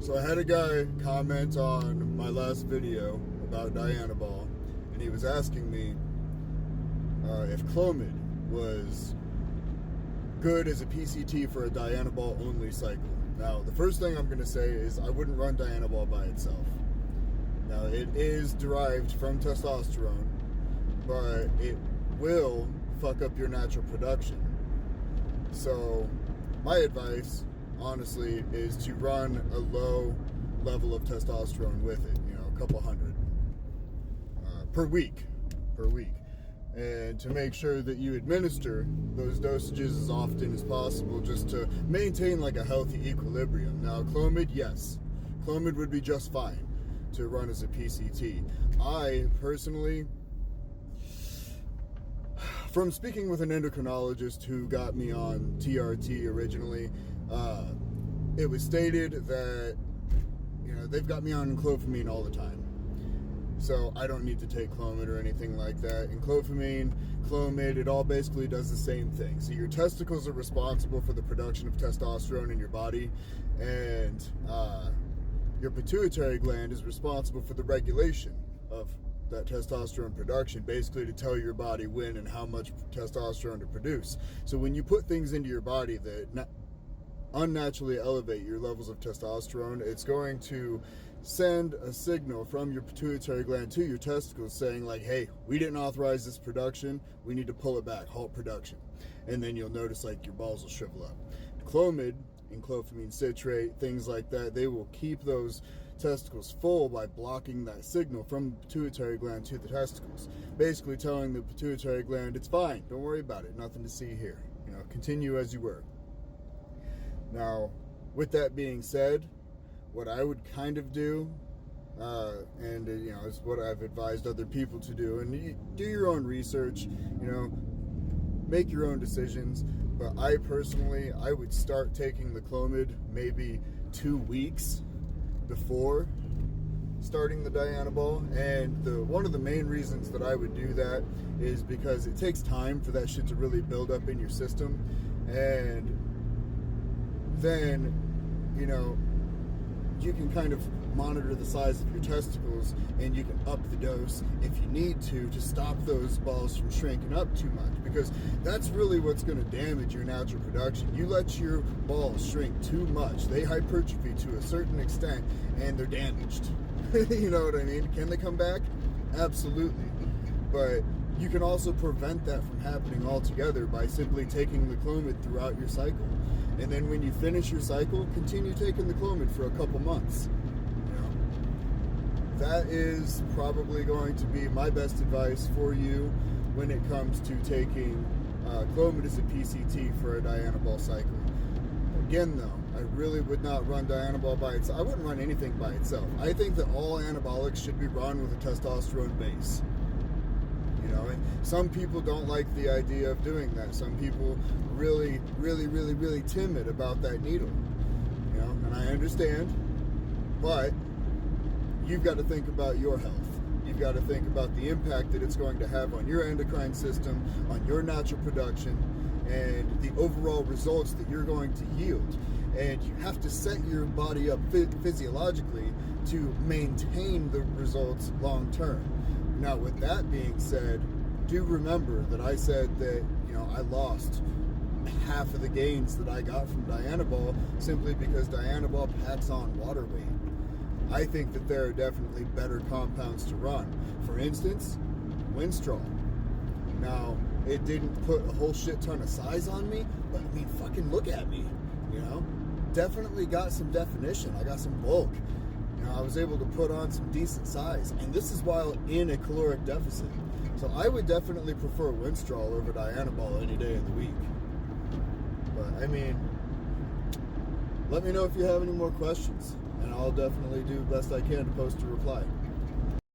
So I had a guy comment on my last video about Dianabol, and he was asking me if Clomid was good as a PCT for a Dianabol only cycle. Now, the first thing I'm going to say is I wouldn't run Dianabol by itself. Now, it is derived from testosterone, but it will fuck up your natural production. So, my advice, honestly, is to run a low level of testosterone with it, a couple hundred per week. And to make sure that you administer those dosages as often as possible just to maintain like a healthy equilibrium. Now, Clomid, yes. Clomid would be just fine to run as a PCT. I personally, from speaking with an endocrinologist who got me on TRT originally, it was stated that, they've got me on clofamine all the time. So I don't need to take Clomid or anything like that. And clofamine, Clomid, it all basically does the same thing. So your testicles are responsible for the production of testosterone in your body, and your pituitary gland is responsible for the regulation of that testosterone production, basically to tell your body when and how much testosterone to produce. So when you put things into your body that unnaturally elevate your levels of testosterone, it's going to send a signal from your pituitary gland to your testicles saying like, hey, we didn't authorize this production, we need to pull it back, halt production. And then you'll notice like your balls will shrivel up. Clomid and clofamine citrate, things like that, they will keep those testicles full by blocking that signal from the pituitary gland to the testicles, basically telling the pituitary gland it's fine, don't worry about it, nothing to see here, continue as you were. Now, with that being said, what I would kind of do, and it's what I've advised other people to do, and you do your own research, make your own decisions. But I personally, I would start taking the Clomid maybe 2 weeks before starting the Dianabol. And one of the main reasons that I would do that is because it takes time for that shit to really build up in your system, and then, you can kind of monitor the size of your testicles, and you can up the dose if you need to stop those balls from shrinking up too much, because that's really what's going to damage your natural production. You let your balls shrink too much, they hypertrophy to a certain extent, and they're damaged. You know what I mean? Can they come back? Absolutely. But you can also prevent that from happening altogether by simply taking the Clomid throughout your cycle. And then when you finish your cycle, continue taking the Clomid for a couple months. That is probably going to be my best advice for you when it comes to taking Clomid as a PCT for a Dianabol cycle. Again, though, I really would not run Dianabol by itself. I wouldn't run anything by itself. I think that all anabolics should be run with a testosterone base. And some people don't like the idea of doing that. Some people really timid about that needle. And I understand, but you've got to think about your health. You've got to think about the impact that it's going to have on your endocrine system, on your natural production, and the overall results that you're going to yield. And you have to set your body up physiologically to maintain the results long term. Now, with that being said, do remember that I said that, I lost half of the gains that I got from Dianabol simply because Dianabol packs on water weight. I think that there are definitely better compounds to run. For instance, Winstrol. Now, it didn't put a whole shit ton of size on me, but fucking look at me, Definitely got some definition. I got some bulk. I was able to put on some decent size, and this is while in a caloric deficit. So I would definitely prefer Winstrol over Dianabol any day of the week. But let me know if you have any more questions, and I'll definitely do the best I can to post a reply.